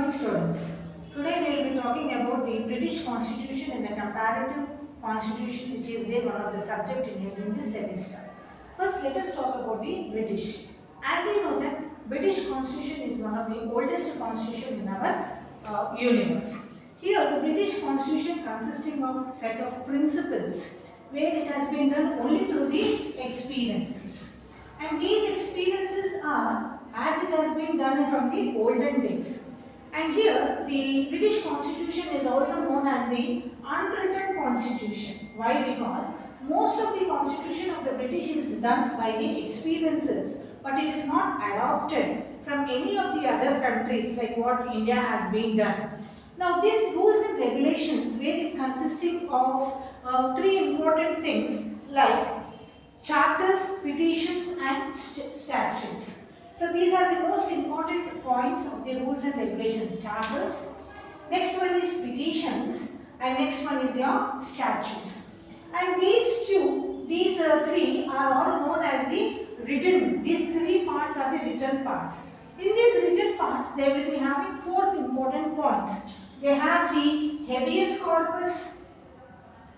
morning, students. Today we will be talking about the British Constitution and the Comparative Constitution, which is one of the subject in this semester. First, let us talk about the British. As we know that British Constitution is one of the oldest constitution in our universe. Here, the British Constitution consisting of a set of principles where it has been done only through the experiences. And these experiences are as it has been done from the olden days. And here the British Constitution is also known as the unwritten constitution. Why? Because most of the constitution of the British is done by the experiences, but it is not adopted from any of the other countries like what India has been done. Now these rules and regulations where it consisting of three important things like charters, petitions and statutes. So these are the most important points of the rules and regulations. Charters, next one is petitions, and next one is your statutes. And these three are all known as the written. These three parts are the written parts. In these written parts, they will be having four important points. They have the Habeas Corpus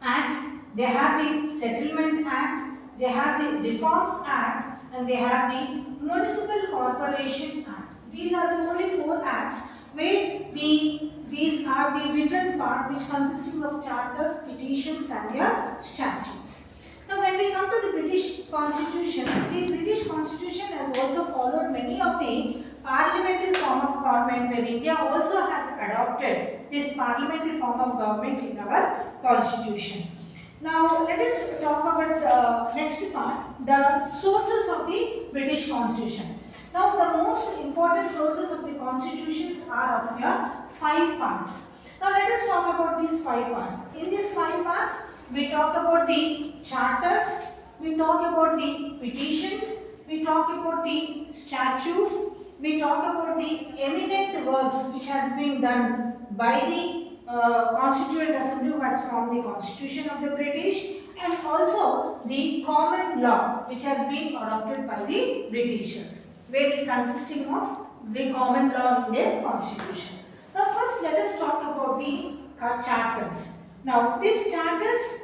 Act, they have the Settlement Act, they have the Reforms Act, and they have the Municipal Corporation Act. These are the only four acts where these are the written part which consisting of charters, petitions and their statutes. Now when we come to the British Constitution, the British Constitution has also followed many of the parliamentary form of government where India also has adopted this parliamentary form of government in our Constitution. Now let us talk about the next part, the sources of the British Constitution. Now the most important sources of the constitutions are of your 5 parts. Now let us talk about these 5 parts. In these 5 parts, we talk about the charters, we talk about the petitions, we talk about the statutes, we talk about the eminent works which has been done by the Constituent Assembly who has formed the Constitution of the British, and also the common law which has been adopted by the Britishers, where it consisting of the common law in their Constitution. Now first let us talk about the charters. Now these charters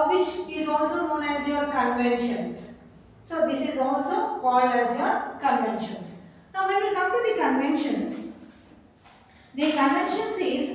which is also known as your conventions. So this is also called as your conventions. Now when we come to the conventions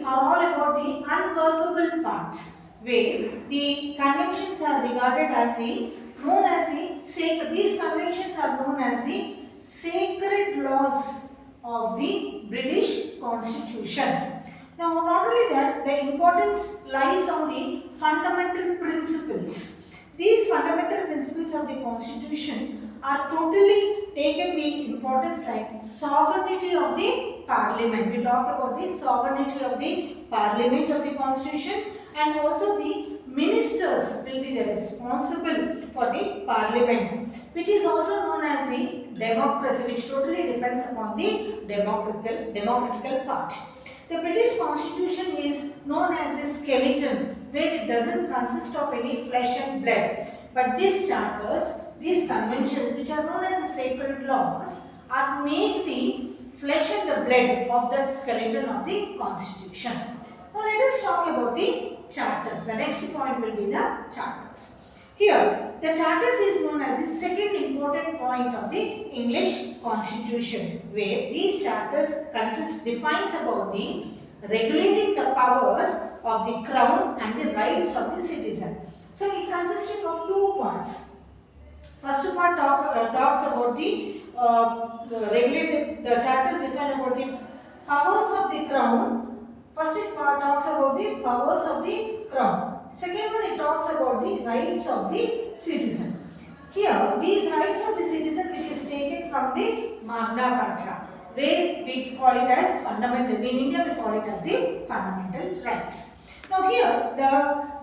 are all about the unworkable parts, where the conventions are regarded as the known as the sacred. These conventions are known as the sacred laws of the British Constitution. Now not only that, the importance lies on the fundamental principles. These fundamental principles of the Constitution are totally taken the importance like sovereignty of the Parliament. We talk about the sovereignty of the Parliament of the Constitution, and also the ministers will be the responsible for the Parliament, which is also known as the democracy, which totally depends upon the democratical part. The British Constitution is known as the skeleton, where it doesn't consist of any flesh and blood. But these charters, these conventions which are known as the sacred laws are make the flesh and the blood of that skeleton of the Constitution. Now let us talk about the charters. The next point will be the charters. Here, the charters is known as the second important point of the English Constitution, where these charters defines about the regulating the powers of the crown and the rights of the citizen. So it consisting of 2 parts. First part talks about the charters define about the powers of the crown. First part talks about the powers of the crown. Second one, it talks about the rights of the citizen. Here, these rights of the citizen which is taken from the Magna Carta, where we call it as fundamental. In India, we call it as the fundamental rights. Now here,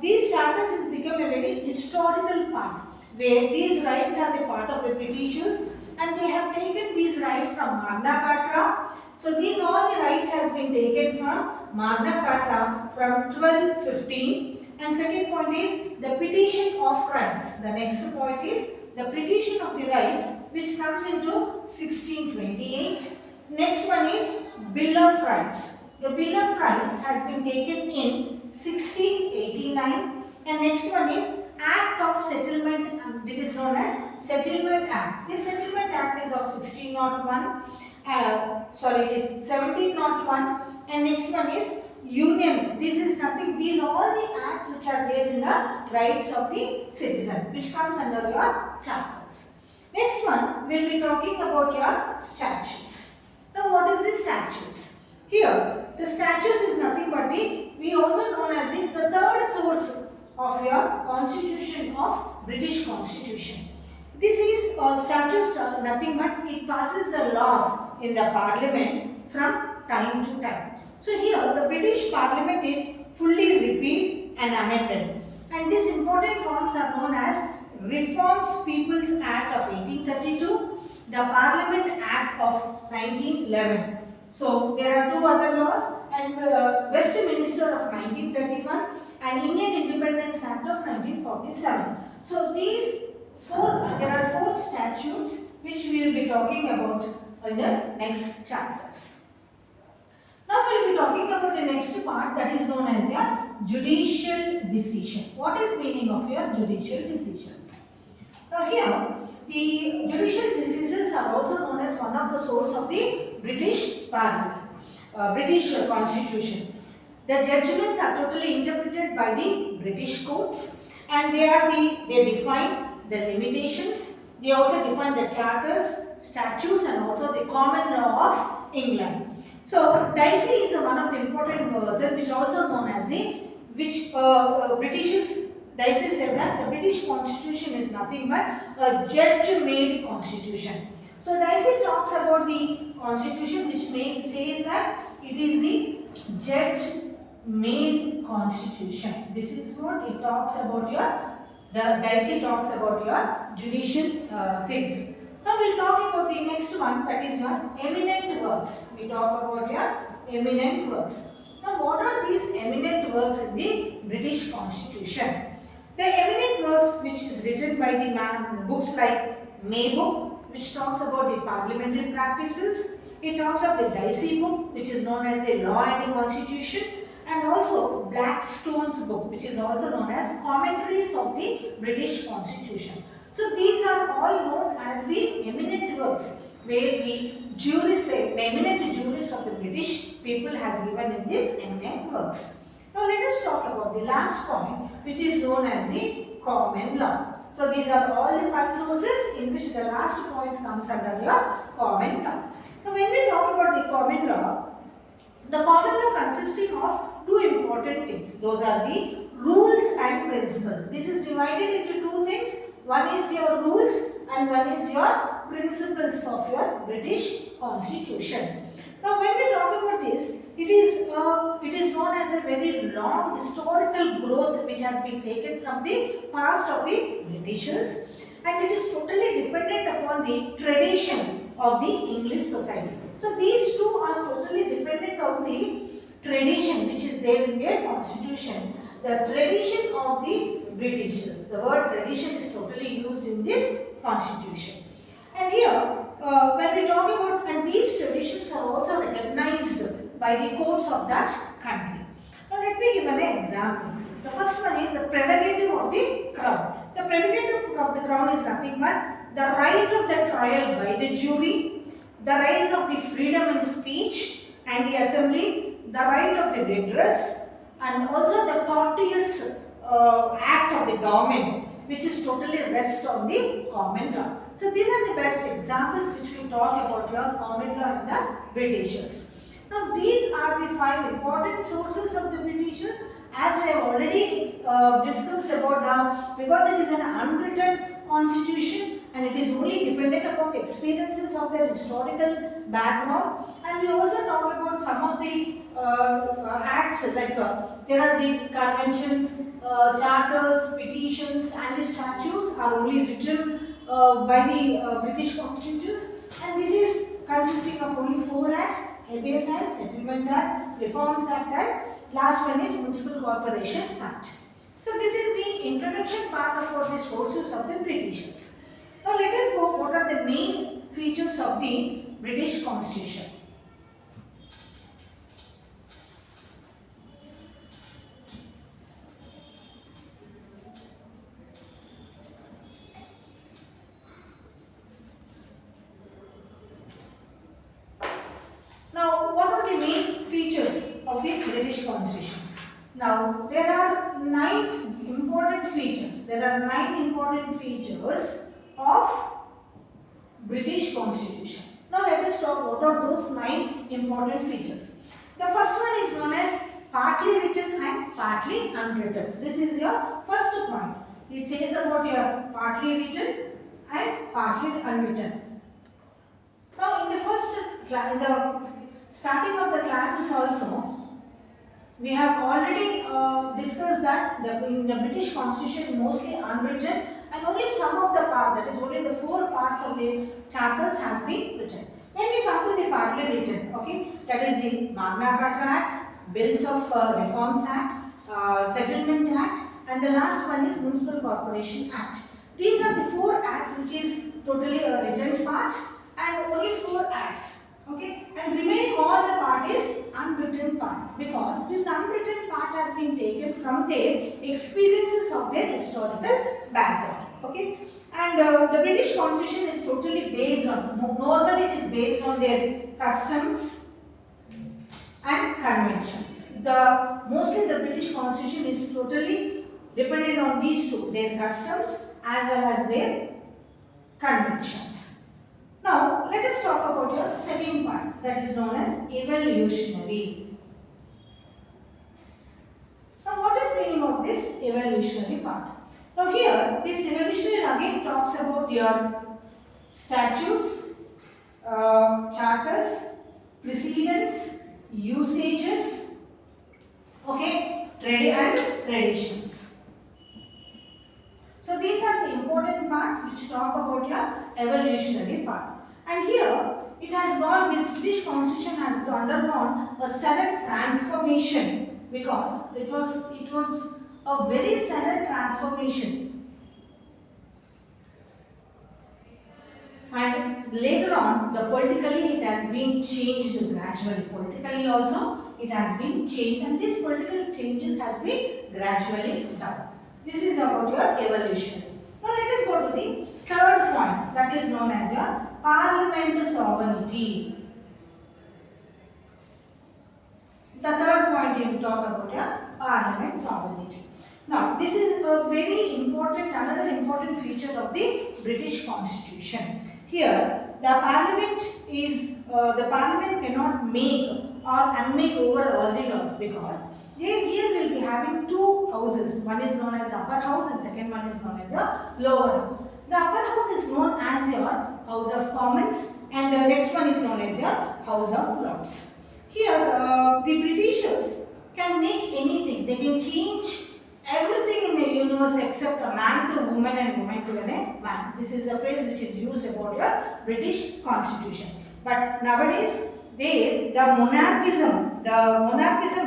these charters has become a very historical part, where these rights are the part of the Britishers, and they have taken these rights from Magna Carta. So these all the rights has been taken from Magna Carta from 1215. And second point is the petition of rights. The next point is the petition of the rights which comes into 1628. Next one is Bill of Rights. The Bill of Rights has been taken in 1689, and next one is Act of Settlement. It is known as Settlement Act. This Settlement Act is of 1601. It is 1701, and next one is Union. This is nothing. These are all the acts which are there in the rights of the citizen, which comes under your chapters. Next one, we will be talking about your statutes. Now, what is the statutes? Here, the statutes is nothing but we also known as the third source of your Constitution of British Constitution. This is statutes nothing but it passes the laws in the Parliament from time to time. So here the British Parliament is fully repealed and amended, and these important forms are known as Reforms People's Act of 1832, the Parliament Act of 1911. So there are two other laws, and Westminster of 1931 and Indian Independence Act of 1947. So there are four statutes which we will be talking about in the next chapters. Now we will be talking about the next part, that is known as your judicial decision. What is meaning of your judicial decisions? Now here, the judicial decisions are also known as one of the source of the British Parliament, British Constitution. The judgments are totally interpreted by the British courts, and they define the limitations. They also define the charters, statutes, and also the common law of England. So, Dicey is one of the important verses which also known as Dicey said that the British Constitution is nothing but a judge-made constitution. So, Dicey talks about the constitution which says that it is the judge-made constitution. This is what it talks about Dicey talks about your judicial things. Now we will talk about the next one, that is your eminent works. We talk about your eminent works. Now what are these eminent works in the British Constitution? The eminent works which is written by the books like May book, which talks about the parliamentary practices. It talks of the Dicey book, which is known as the Law and the Constitution, and also Blackstone's book, which is also known as Commentaries of the British Constitution. So these are all known as the eminent works, where the eminent jurist of the British people has given in these eminent works. Now let us talk about the last point, which is known as the common law. So these are all the 5 sources in which the last point comes under your common law. Now when we talk about the common law consisting of 2 important things. Those are the rules and principles. This is divided into 2 things. One is your rules and one is your principles of your British Constitution. Now when we talk about this, it is known as a very long historical growth which has been taken from the past of the Britishers, and it is totally dependent upon the tradition of the English society. So these two are totally dependent on the tradition which is there in their constitution. The tradition of the Britishers. The word tradition is totally used in this constitution. And here, when we talk about, and these traditions are also recognized by the courts of that country. Now let me give an example. The first one is the prerogative of the crown. The prerogative of the crown is nothing but the right of the trial by the jury, the right of the freedom in speech and the assembly, the right of the redress, and also the tortious acts of the government, which is totally rest on the common law. So these are the best examples which we talk about your common law and the Britishers. Now these are the 5 important sources of the Britishers, as we have already discussed about because it is an unwritten constitution and it is only dependent upon the experiences of their historical background, and we also talk about some of the acts like there are the conventions, charters, petitions, and the statutes are only written by the British constitutions, and this is consisting of only 4 acts: Habeas Act, Settlement Act, Reforms Act, and last one is Municipal Corporation Act. So this is the introduction part about the sources of the Britishers. Now let us go what are the main features of the British Constitution. of the British Constitution. Now, there are 9 important features. There are 9 important features of British Constitution. Now, let us talk what are those 9 important features. The first one is known as partly written and partly unwritten. This is your first point. It says about your partly written and partly unwritten. Now, in the starting of the classes also, we have already discussed that in the British Constitution mostly unwritten and only some of the part, that is only the 4 parts of the chapters has been written. When we come to the partly written, okay, that is the Magna Carta Act, Bills of Reforms Act, Settlement Act, and the last one is Municipal Corporation Act. These are the 4 acts which is totally a written part and only 4 acts. Okay, and remaining all the part is unwritten part, because this unwritten part has been taken from their experiences of their historical background. Okay, and the British Constitution is totally based on, normally it is based on their customs and conventions. Mostly the British Constitution is totally dependent on these two, their customs as well as their conventions. Now, let us talk about your second part, that is known as evolutionary. Now, what is the meaning of this evolutionary part? Now, here, this evolutionary again talks about your statutes, charters, precedents, usages, okay, and traditions. So, these are the important parts which talk about your evolutionary part. And here, it has gone, this British Constitution has undergone a sudden transformation, because it was a very sudden transformation. And later on, politically it has been changed gradually. Politically also, it has been changed, and this political changes has been gradually done. This is about your evolution. Now let us go to the third point, that is known as your parliament sovereignty. The third point we talk about your parliament sovereignty. Now this is a very important, another important feature of the British Constitution. Here the parliament cannot make or unmake over all the laws, because here we will be having 2 houses. One is known as upper house and second one is known as your lower house. The upper house is known as your House of Commons, and the next one is known as your House of Lords. Here the Britishers can make anything. They can change everything in the universe except a man to woman and woman to a man. This is a phrase which is used about your British Constitution. But nowadays, the monarchism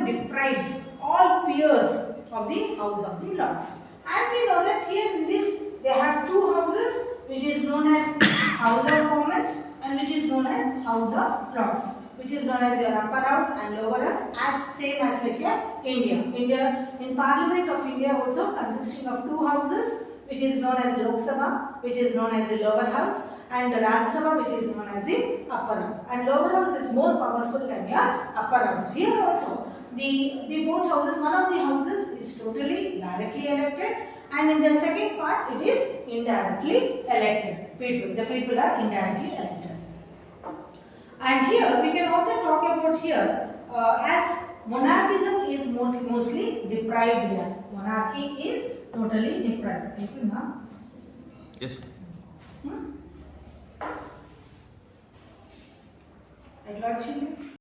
deprives all peers of the House of the Lords. As we know that here in this, they have 2 houses, which is known as House of Commons and which is known as House of Lords, which is known as your upper house and lower house, as same as like your India. In Parliament of India also consisting of 2 houses, which is known as Lok Sabha, which is known as the lower house, and the Rajya Sabha, which is known as the upper house. And lower house is more powerful than your upper house. Here also, the both houses, one of the houses is totally directly elected, and in the second part it is indirectly elected. The people are indirectly elected. And here we can also talk about here as monarchism is mostly deprived here. Monarchy is totally deprived. Yes. At large.